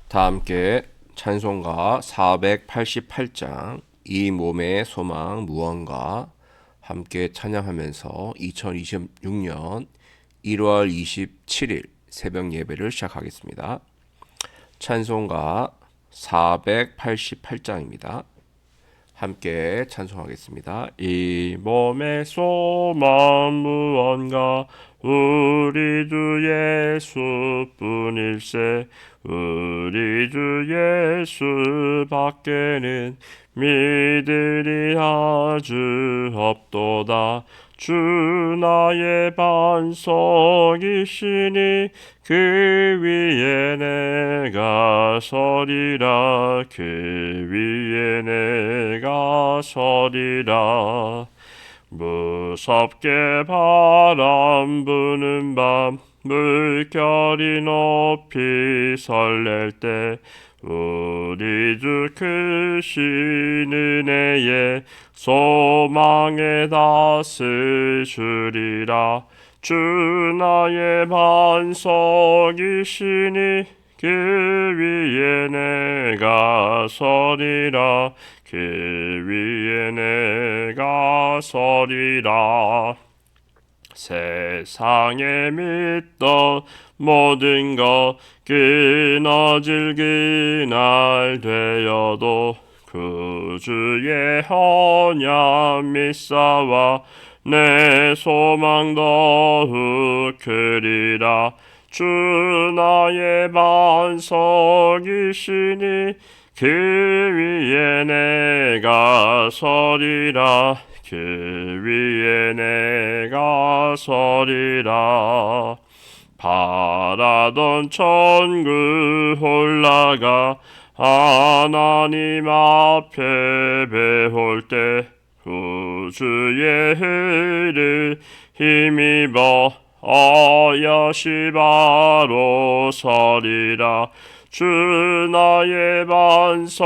다 함께 찬송가 488장 이 몸의 소망 무언가 함께 찬양하면서 2026년 1월 27일 새벽 예배를 시작하겠습니다. 찬송가 488장입니다. 함께 찬송하겠습니다. 이 몸의 소망 무언가 우리 주 예수뿐일세. 우리 주 예수 밖에는 믿으리 아주 없도다. 주 나의 반석이시니 그 위에 내가 서리라. 그 위에 내가 서리라. 무섭게 바람 부는 밤 물결이 높이 설렐 때 우리 주 크신 은혜에 소망에 닷을 주리라. 주 나의 반석이시니 그 위에 내가 서리라. 그 위에 내가 서리라. 세상에 믿던 모든 것 끊어질 그날 되어도 구주의 언약 믿사와 내 소망 더욱 크리라. 주 나의 반석이시니 그 위에 내가 서리라. 그 위에 내가 서리라. 바라던 천국 올라가 하나님 앞에 배울 때 구주의 흐를 힘입어 어여시 바로 서리라. 주 나의 반석이시니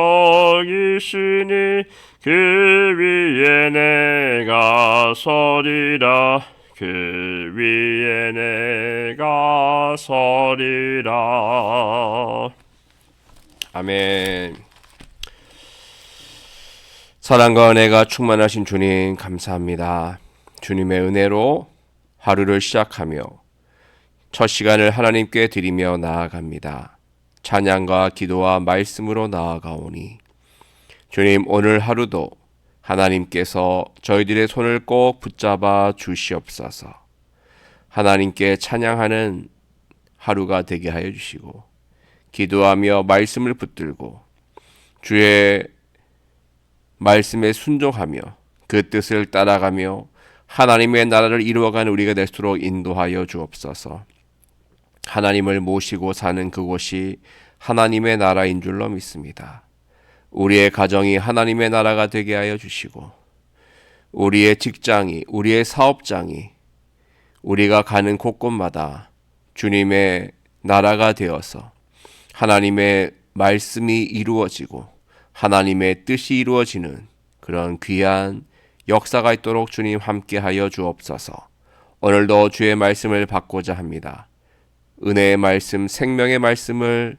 그 위에 내가 서리라. 그 위에 내가 서리라. 아멘. 사랑과 은혜가 충만하신 주님 감사합니다. 주님의 은혜로 하루를 시작하며 첫 시간을 하나님께 드리며 나아갑니다. 찬양과 기도와 말씀으로 나아가오니 주님, 오늘 하루도 하나님께서 저희들의 손을 꼭 붙잡아 주시옵소서. 하나님께 찬양하는 하루가 되게 하여 주시고 기도하며 말씀을 붙들고 주의 말씀에 순종하며 그 뜻을 따라가며 하나님의 나라를 이루어가는 우리가 될수록 인도하여 주옵소서. 하나님을 모시고 사는 그곳이 하나님의 나라인 줄로 믿습니다. 우리의 가정이 하나님의 나라가 되게 하여 주시고 우리의 직장이, 우리의 사업장이 우리가 가는 곳곳마다 주님의 나라가 되어서 하나님의 말씀이 이루어지고 하나님의 뜻이 이루어지는 그런 귀한 역사가 있도록 주님 함께하여 주옵소서. 오늘도 주의 말씀을 받고자 합니다. 은혜의 말씀, 생명의 말씀을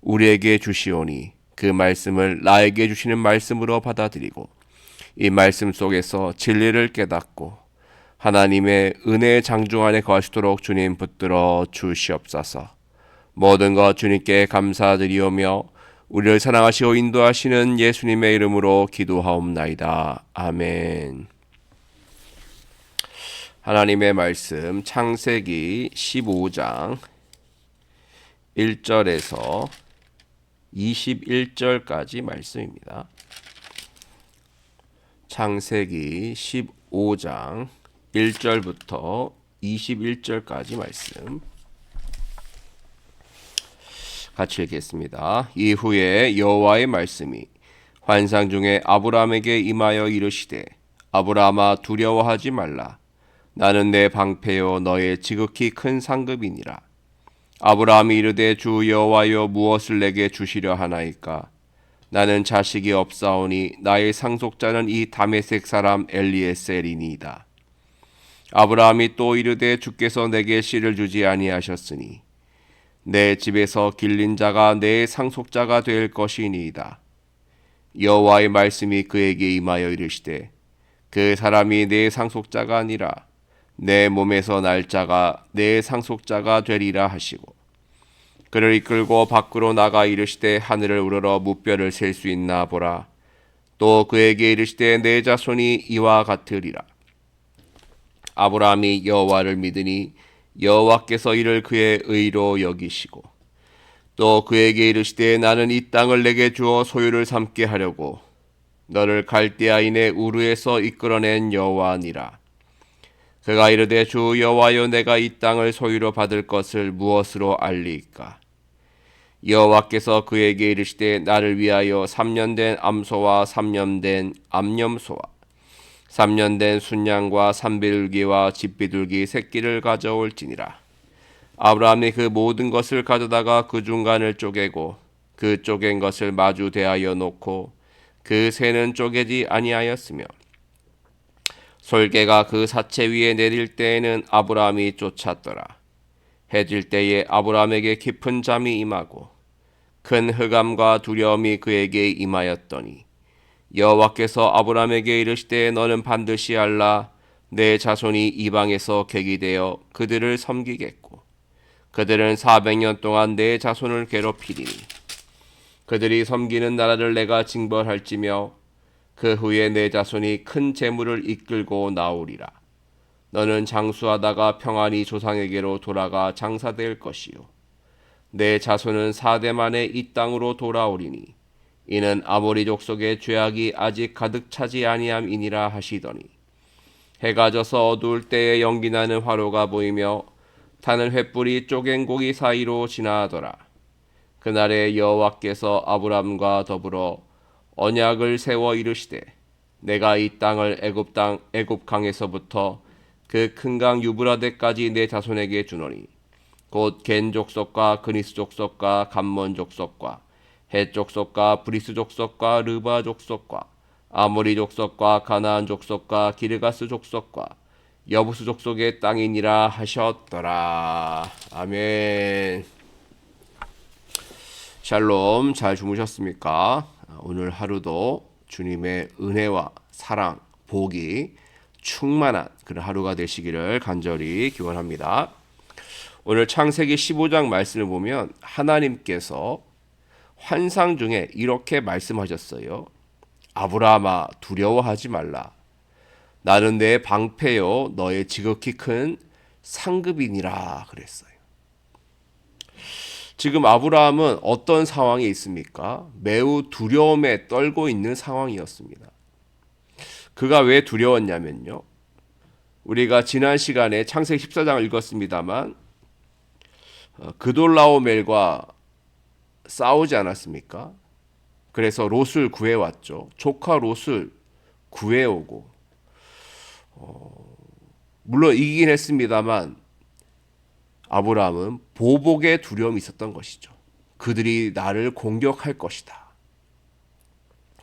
우리에게 주시오니 그 말씀을 나에게 주시는 말씀으로 받아들이고 이 말씀 속에서 진리를 깨닫고 하나님의 은혜의 장중 안에 거하시도록 주님 붙들어 주시옵소서. 모든 것 주님께 감사드리오며 우리를 사랑하시고 인도하시는 예수님의 이름으로 기도하옵나이다. 아멘. 하나님의 말씀 창세기 15장 1절에서 21절까지 말씀입니다. 창세기 15장 1절부터 21절까지 말씀 같이 읽겠습니다. 이후에 여호와의 말씀이 환상 중에 아브라함에게 임하여 이르시되 아브라함아 두려워하지 말라. 나는 내 방패요 너의 지극히 큰 상급이니라. 아브라함이 이르되 주 여호와여 무엇을 내게 주시려 하나이까? 나는 자식이 없사오니 나의 상속자는 이 다메섹 사람 엘리에셀이니이다. 아브라함이 또 이르되 주께서 내게 씨를 주지 아니하셨으니 내 집에서 길린 자가 내 상속자가 될 것이니이다. 여호와의 말씀이 그에게 임하여 이르시되 그 사람이 내 상속자가 아니라 내 몸에서 날 자가 내 상속자가 되리라 하시고 그를 이끌고 밖으로 나가 이르시되 하늘을 우러러 무뼈를 셀 수 있나 보라. 또 그에게 이르시되 내 자손이 이와 같으리라. 아브라함이 여호와를 믿으니 여호와께서 이를 그의 의로 여기시고 또 그에게 이르시되 나는 이 땅을 내게 주어 소유를 삼게 하려고 너를 갈대아인의 우르에서 이끌어낸 여호와니라. 그가 이르되 주 여호와여 내가 이 땅을 소유로 받을 것을 무엇으로 알리이까? 여호와께서 그에게 이르시되 나를 위하여 3년 된 암소와 3년 된 암염소와 3년 된 순양과 산비둘기와 집비둘기 새끼를 가져올지니라. 아브라함이 그 모든 것을 가져다가 그 중간을 쪼개고 그 쪼갠 것을 마주 대하여 놓고 그 새는 쪼개지 아니하였으며 솔개가 그 사체 위에 내릴 때에는 아브라함이 쫓았더라. 해질 때에 아브라함에게 깊은 잠이 임하고 큰 흑암과 두려움이 그에게 임하였더니 여호와께서 아브라함에게 이르시되 너는 반드시 알라. 내 자손이 이방에서 객이 되어 그들을 섬기겠고 그들은 400년 동안 내 자손을 괴롭히리니 그들이 섬기는 나라를 내가 징벌할지며 그 후에 내 자손이 큰 재물을 이끌고 나오리라. 너는 장수하다가 평안히 조상에게로 돌아가 장사될 것이요 내 자손은 4대 만에 이 땅으로 돌아오리니 이는 아모리 족속의 죄악이 아직 가득 차지 아니함이니라 하시더니 해가 져서 어두울 때에 연기나는 화로가 보이며 타는 횃불이 쪼갠 고기 사이로 지나더라. 그날에 여호와께서 아브람과 더불어 언약을 세워 이르시되 내가 이 땅을 애굽 강에서부터 그 큰 강 유브라데까지 내 자손에게 주노니 곧 겐 족속과 그니스 족속과 감몬 족속과 헷 족속과 브리스 족속과 르바 족속과 아모리 족속과 가나안 족속과 기르가스 족속과 여부스 족속의 땅이니라 하셨더라. 아멘. 샬롬. 잘 주무셨습니까? 오늘 하루도 주님의 은혜와 사랑, 복이 충만한 그런 하루가 되시기를 간절히 기원합니다. 오늘 창세기 15장 말씀을 보면 하나님께서 환상 중에 이렇게 말씀하셨어요. 아브라함아 두려워하지 말라. 나는 내 방패요 너의 지극히 큰 상급이니라 그랬어요. 지금 아브라함은 어떤 상황에 있습니까? 매우 두려움에 떨고 있는 상황이었습니다. 그가 왜 두려웠냐면요. 우리가 지난 시간에 창세기 14장을 읽었습니다만 그돌라오멜과 싸우지 않았습니까? 그래서 롯을 구해왔죠. 조카 롯을 구해오고 물론 이기긴 했습니다만 아브라함은 보복의 두려움이 있었던 것이죠. 그들이 나를 공격할 것이다.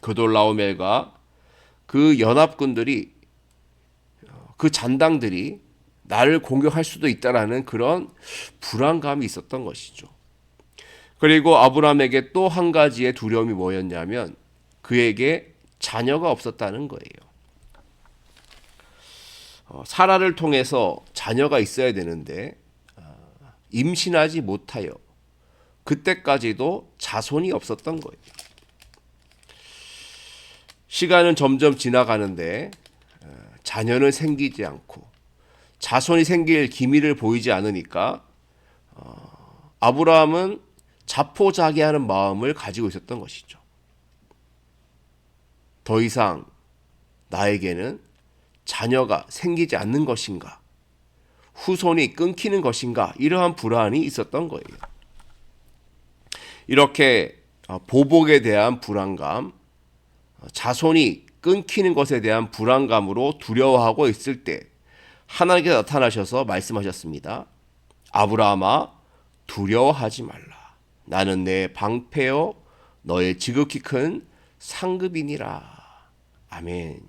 그돌라오멜과 그 연합군들이 그 잔당들이 나를 공격할 수도 있다라는 그런 불안감이 있었던 것이죠. 그리고 아브라함에게 또 한 가지의 두려움이 뭐였냐면 그에게 자녀가 없었다는 거예요. 사라를 통해서 자녀가 있어야 되는데 임신하지 못하여 그때까지도 자손이 없었던 거예요. 시간은 점점 지나가는데 자녀는 생기지 않고 자손이 생길 기미를 보이지 않으니까 아브라함은 자포자기하는 마음을 가지고 있었던 것이죠. 더 이상 나에게는 자녀가 생기지 않는 것인가? 후손이 끊기는 것인가? 이러한 불안이 있었던 거예요. 이렇게 보복에 대한 불안감, 자손이 끊기는 것에 대한 불안감으로 두려워하고 있을 때 하나님께서 나타나셔서 말씀하셨습니다. 아브라함아 두려워하지 말라. 나는 내 방패요 너의 지극히 큰 상급이니라. 아멘.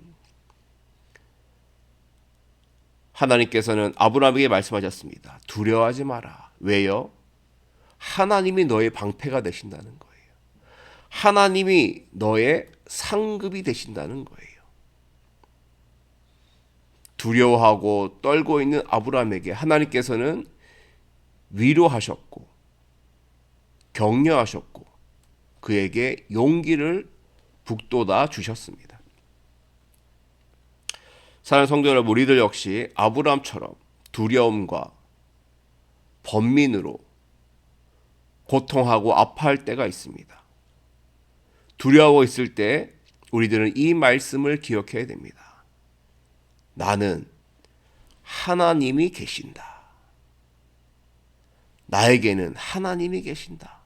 하나님께서는 아브라함에게 말씀하셨습니다. 두려워하지 마라. 왜요? 하나님이 너의 방패가 되신다는 거예요. 하나님이 너의 상급이 되신다는 거예요. 두려워하고 떨고 있는 아브라함에게 하나님께서는 위로하셨고 격려하셨고 그에게 용기를 북돋아 주셨습니다. 사랑하는 성도 여러분, 우리들 역시 아브라함처럼 두려움과 번민으로 고통하고 아파할 때가 있습니다. 두려워 있을 때 우리들은 이 말씀을 기억해야 됩니다. 나는 하나님이 계신다. 나에게는 하나님이 계신다.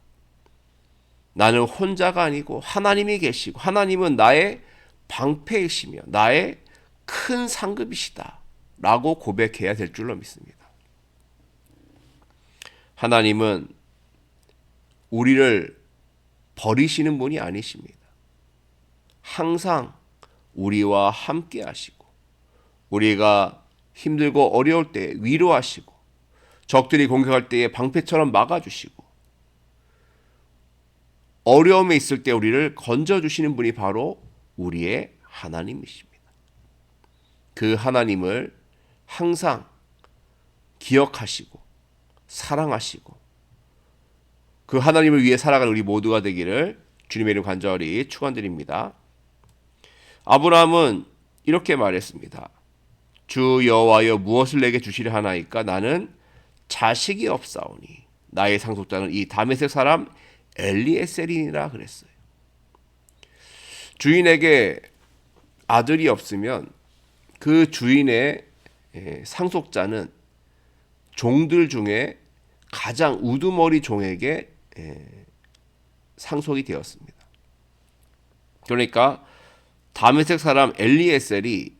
나는 혼자가 아니고 하나님이 계시고 하나님은 나의 방패이시며 나의 큰 상급이시다 라고 고백해야 될 줄로 믿습니다. 하나님은 우리를 버리시는 분이 아니십니다. 항상 우리와 함께 하시고 우리가 힘들고 어려울 때 위로하시고 적들이 공격할 때에 방패처럼 막아주시고 어려움에 있을 때 우리를 건져주시는 분이 바로 우리의 하나님이십니다. 그 하나님을 항상 기억하시고 사랑하시고 그 하나님을 위해 살아가는 우리 모두가 되기를 주님의 이름 간절히 축원드립니다. 아브라함은 이렇게 말했습니다. 주 여호와여 무엇을 내게 주시려 하나이까? 나는 자식이 없사오니 나의 상속자는 이 다메섹 사람 엘리에셀이니라 그랬어요. 주인에게 아들이 없으면 그 주인의 상속자는 종들 중에 가장 우두머리 종에게 상속이 되었습니다. 그러니까 다메섹 사람 엘리에셀이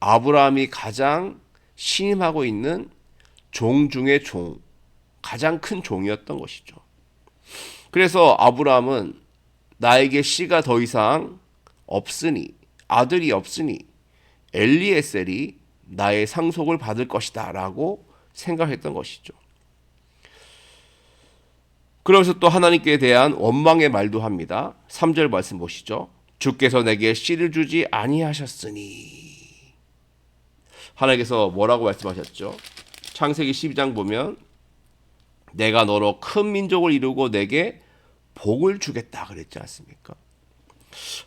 아브라함이 가장 신임하고 있는 종 중의 종, 가장 큰 종이었던 것이죠. 그래서 아브라함은 나에게 씨가 더 이상 없으니, 아들이 없으니 엘리에셀이 나의 상속을 받을 것이다 라고 생각했던 것이죠. 그러면서 또 하나님께 대한 원망의 말도 합니다. 3절 말씀 보시죠. 주께서 내게 씨를 주지 아니하셨으니. 하나님께서 뭐라고 말씀하셨죠? 창세기 12장 보면 내가 너로 큰 민족을 이루고 내게 복을 주겠다 그랬지 않습니까?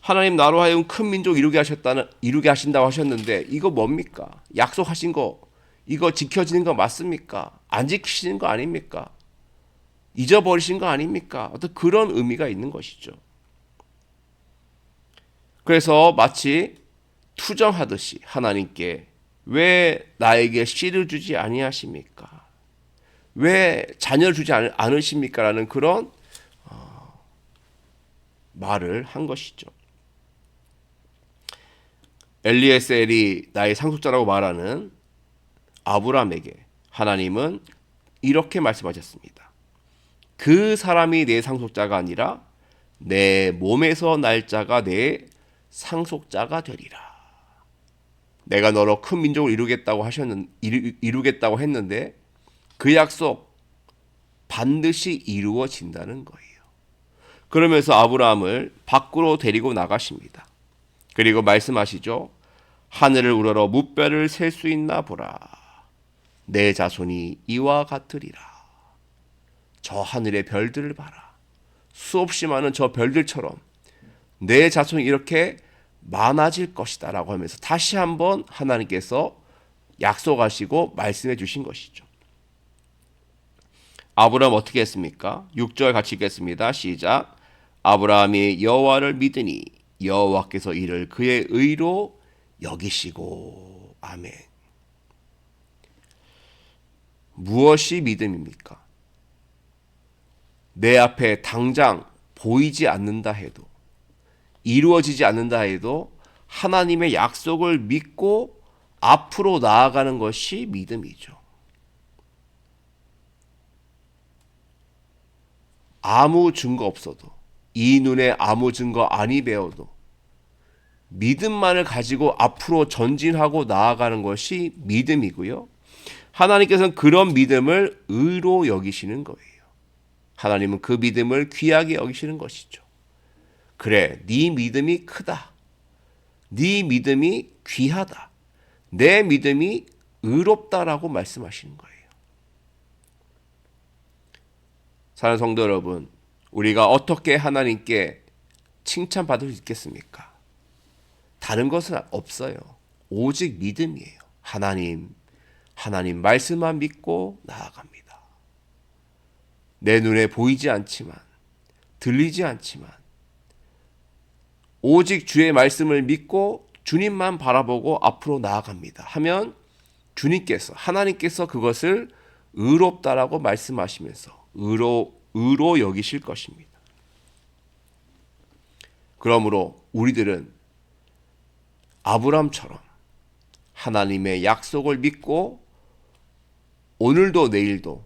하나님 나로 하여금 큰 민족 이루게 하신다고 하셨는데 이거 뭡니까? 약속하신 거 이거 지켜지는 거 맞습니까? 안 지키시는 거 아닙니까? 잊어버리신 거 아닙니까? 어떤 그런 의미가 있는 것이죠. 그래서 마치 투정하듯이 하나님께 왜 나에게 씨를 주지 아니하십니까? 왜 자녀를 주지 않으십니까? 라는 그런 말을 한 것이죠. 엘리에셀이 나의 상속자라고 말하는 아브라함에게 하나님은 이렇게 말씀하셨습니다. 그 사람이 내 상속자가 아니라 내 몸에서 날 자가 내 상속자가 되리라. 내가 너로 큰 민족을 이루겠다고 했는데 그 약속 반드시 이루어진다는 거예요. 그러면서 아브라함을 밖으로 데리고 나가십니다. 그리고 말씀하시죠. 하늘을 우러러 무뼈를 셀 수 있나 보라. 내 자손이 이와 같으리라. 저 하늘의 별들을 봐라. 수없이 많은 저 별들처럼 내 자손이 이렇게 많아질 것이다 라고 하면서 다시 한번 하나님께서 약속하시고 말씀해 주신 것이죠. 아브라함 어떻게 했습니까? 6절 같이 읽겠습니다. 시작. 아브라함이 여호와를 믿으니 여호와께서 이를 그의 의로 여기시고. 아멘. 무엇이 믿음입니까? 내 앞에 당장 보이지 않는다 해도 이루어지지 않는다 해도 하나님의 약속을 믿고 앞으로 나아가는 것이 믿음이죠. 아무 증거 없어도 이 눈에 아무 증거 아니 배워도 믿음만을 가지고 앞으로 전진하고 나아가는 것이 믿음이고요. 하나님께서는 그런 믿음을 의로 여기시는 거예요. 하나님은 그 믿음을 귀하게 여기시는 것이죠. 그래, 네 믿음이 크다. 네 믿음이 귀하다. 내 믿음이 의롭다라고 말씀하시는 거예요. 사랑하는 성도 여러분, 우리가 어떻게 하나님께 칭찬받을 수 있겠습니까? 다른 것은 없어요. 오직 믿음이에요. 하나님 말씀만 믿고 나아갑니다. 내 눈에 보이지 않지만, 들리지 않지만, 오직 주의 말씀을 믿고 주님만 바라보고 앞으로 나아갑니다. 하면 하나님께서 그것을 의롭다라고 말씀하시면서 의로 여기실 것입니다. 그러므로 우리들은 아브람처럼 하나님의 약속을 믿고 오늘도 내일도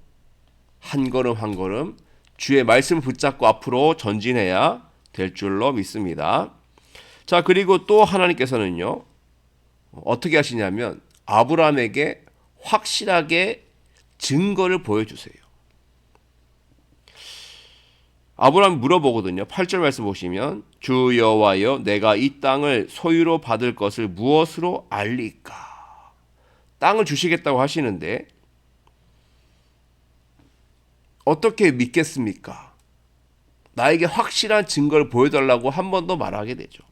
한 걸음 한 걸음 주의 말씀을 붙잡고 앞으로 전진해야 될 줄로 믿습니다. 자, 그리고 또 하나님께서는요, 어떻게 하시냐면 아브라함에게 확실하게 증거를 보여주세요. 아브라함이 물어보거든요. 8절 말씀 보시면 주 여호와여 내가 이 땅을 소유로 받을 것을 무엇으로 알리까? 땅을 주시겠다고 하시는데 어떻게 믿겠습니까? 나에게 확실한 증거를 보여달라고 한 번 더 말하게 되죠.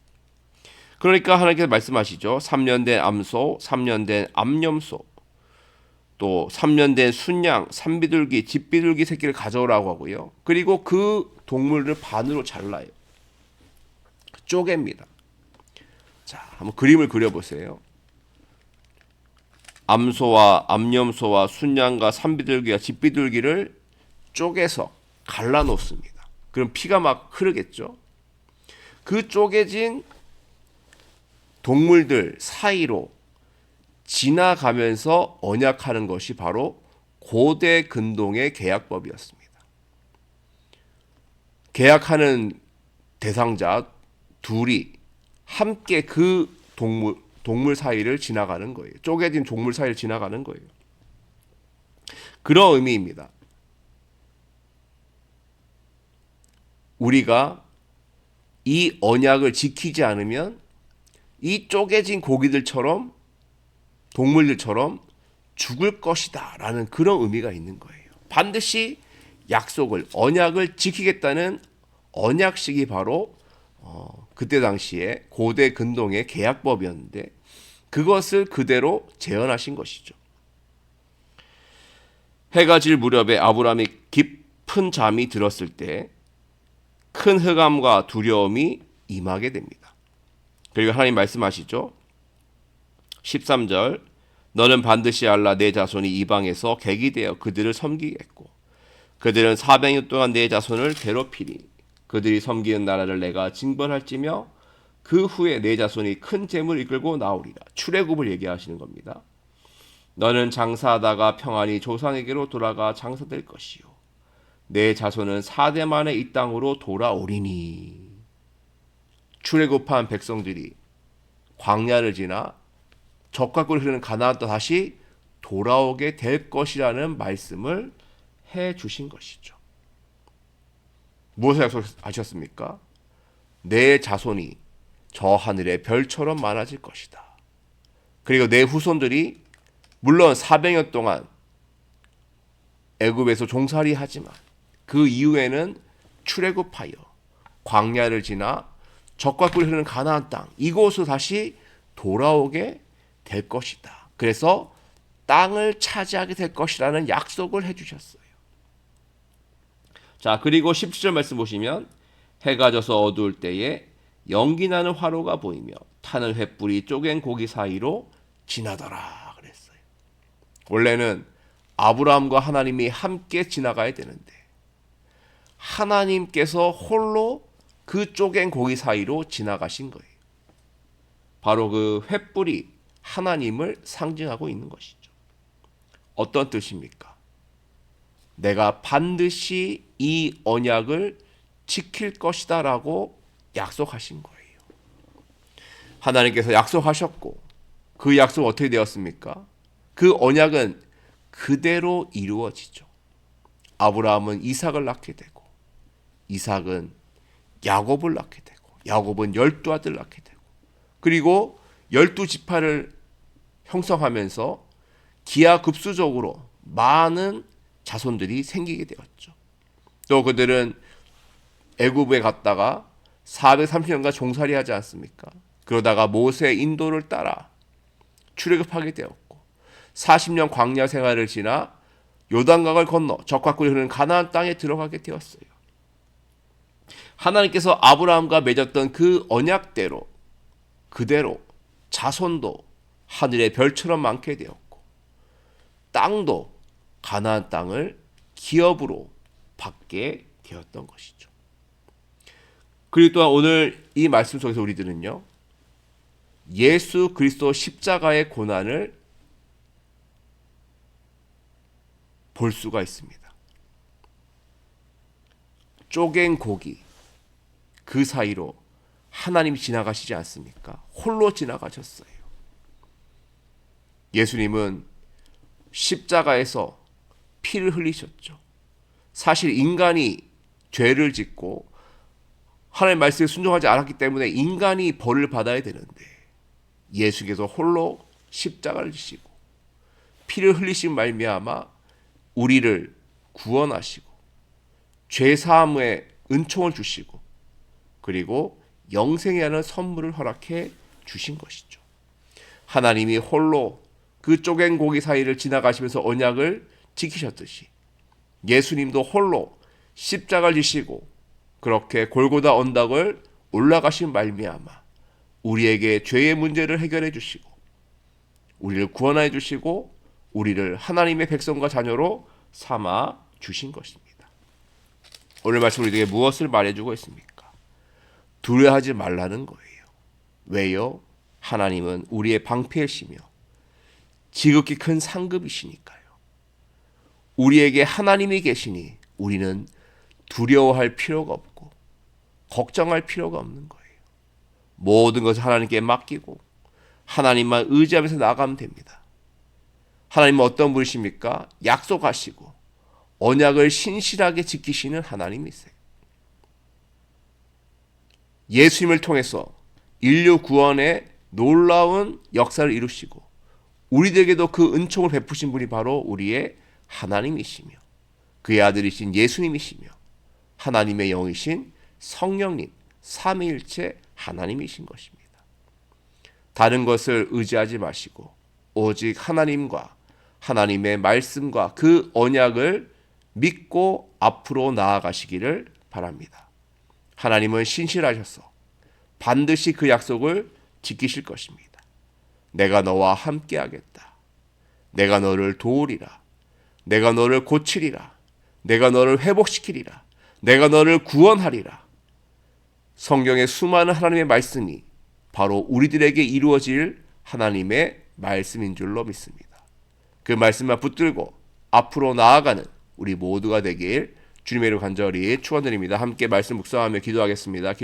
그러니까 하나님께서 말씀하시죠. 3년 된 암소, 3년 된 암염소, 또 3년 된 순양, 산비둘기, 집비둘기 새끼를 가져오라고 하고요. 그리고 그 동물을 반으로 잘라요. 쪼갭니다. 자, 한번 그림을 그려보세요. 암소와 암염소와 순양과 산비둘기와 집비둘기를 쪼개서 갈라놓습니다. 그럼 피가 막 흐르겠죠. 그 쪼개진 동물들 사이로 지나가면서 언약하는 것이 바로 고대 근동의 계약법이었습니다. 계약하는 대상자 둘이 함께 그 동물 사이를 지나가는 거예요. 쪼개진 동물 사이를 지나가는 거예요. 그런 의미입니다. 우리가 이 언약을 지키지 않으면 이 쪼개진 고기들처럼 동물들처럼 죽을 것이다 라는 그런 의미가 있는 거예요. 반드시 언약을 지키겠다는 언약식이 바로 그때 당시에 고대 근동의 계약법이었는데 그것을 그대로 재현하신 것이죠. 해가 질 무렵에 아브라함이 깊은 잠이 들었을 때 큰 흑암과 두려움이 임하게 됩니다. 그리고 하나님 말씀하시죠. 13절 너는 반드시 알라 내 자손이 이방에서 객이 되어 그들을 섬기겠고 그들은 400년 동안 내 자손을 괴롭히니 그들이 섬기는 나라를 내가 징벌할지며 그 후에 내 자손이 큰 재물을 이끌고 나오리라. 출애굽을 얘기하시는 겁니다. 너는 장사하다가 평안히 조상에게로 돌아가 장사될 것이요 내 자손은 4대 만에 이 땅으로 돌아오리니. 출애굽한 백성들이 광야를 지나 적과 꿀이 흐르는 가나안 땅 다시 돌아오게 될 것이라는 말씀을 해 주신 것이죠. 무엇을 약속하셨습니까? 내 자손이 저 하늘의 별처럼 많아질 것이다. 그리고 내 후손들이 물론 400년 동안 애굽에서 종살이 하지만 그 이후에는 출애굽하여 광야를 지나 적과 꿀이 흐르는 가나안 땅 이곳으로 다시 돌아오게 될 것이다. 그래서 땅을 차지하게 될 것이라는 약속을 해주셨어요. 자, 그리고 17절 말씀 보시면 해가 져서 어두울 때에 연기나는 화로가 보이며 타는 횃불이 쪼갠 고기 사이로 지나더라 그랬어요. 원래는 아브라함과 하나님이 함께 지나가야 되는데 하나님께서 홀로 그 쪼갠 고기 사이로 지나가신 거예요. 바로 그 횃불이 하나님을 상징하고 있는 것이죠. 어떤 뜻입니까? 내가 반드시 이 언약을 지킬 것이다 라고 약속하신 거예요. 하나님께서 약속하셨고 그 약속은 어떻게 되었습니까? 그 언약은 그대로 이루어지죠. 아브라함은 이삭을 낳게 되고 이삭은 야곱을 낳게 되고 야곱은 12아들 낳게 되고 그리고 12지파를 형성하면서 기하급수적으로 많은 자손들이 생기게 되었죠. 또 그들은 애굽에 갔다가 430년간 종살이 하지 않습니까? 그러다가 모세의 인도를 따라 출애굽하게 되었고 40년 광야 생활을 지나 요단강을 건너 적과꿀이 흐르는 가나안 땅에 들어가게 되었어요. 하나님께서 아브라함과 맺었던 그 언약대로 그대로 자손도 하늘의 별처럼 많게 되었고 땅도 가나안 땅을 기업으로 받게 되었던 것이죠. 그리고 또한 오늘 이 말씀 속에서 우리들은요. 예수 그리스도 십자가의 고난을 볼 수가 있습니다. 쪼갠 고기 그 사이로 하나님이 지나가시지 않습니까? 홀로 지나가셨어요. 예수님은 십자가에서 피를 흘리셨죠. 사실 인간이 죄를 짓고 하나님의 말씀에 순종하지 않았기 때문에 인간이 벌을 받아야 되는데 예수께서 홀로 십자가를 지시고 피를 흘리신 말미암아 우리를 구원하시고 죄 사함의 은총을 주시고 그리고 영생에 하는 선물을 허락해 주신 것이죠. 하나님이 홀로 그 쪼갠 고기 사이를 지나가시면서 언약을 지키셨듯이 예수님도 홀로 십자가를 지시고 그렇게 골고다 언덕을 올라가신 말미암아 우리에게 죄의 문제를 해결해 주시고 우리를 구원해 주시고 우리를 하나님의 백성과 자녀로 삼아 주신 것입니다. 오늘 말씀 우리에게 무엇을 말해주고 있습니까? 두려워하지 말라는 거예요. 왜요? 하나님은 우리의 방패이시며 지극히 큰 상급이시니까요. 우리에게 하나님이 계시니 우리는 두려워할 필요가 없고 걱정할 필요가 없는 거예요. 모든 것을 하나님께 맡기고 하나님만 의지하면서 나가면 됩니다. 하나님은 어떤 분이십니까? 약속하시고 언약을 신실하게 지키시는 하나님이세요. 예수님을 통해서 인류 구원의 놀라운 역사를 이루시고 우리들에게도 그 은총을 베푸신 분이 바로 우리의 하나님이시며 그의 아들이신 예수님이시며 하나님의 영이신 성령님 삼위일체 하나님이신 것입니다. 다른 것을 의지하지 마시고 오직 하나님과 하나님의 말씀과 그 언약을 믿고 앞으로 나아가시기를 바랍니다. 하나님은 신실하셔서 반드시 그 약속을 지키실 것입니다. 내가 너와 함께하겠다. 내가 너를 도우리라. 내가 너를 고치리라. 내가 너를 회복시키리라. 내가 너를 구원하리라. 성경의 수많은 하나님의 말씀이 바로 우리들에게 이루어질 하나님의 말씀인 줄로 믿습니다. 그 말씀만 붙들고 앞으로 나아가는 우리 모두가 되길 주님의 이름으로 간절히 축원드립니다. 함께 말씀 묵상하며 기도하겠습니다.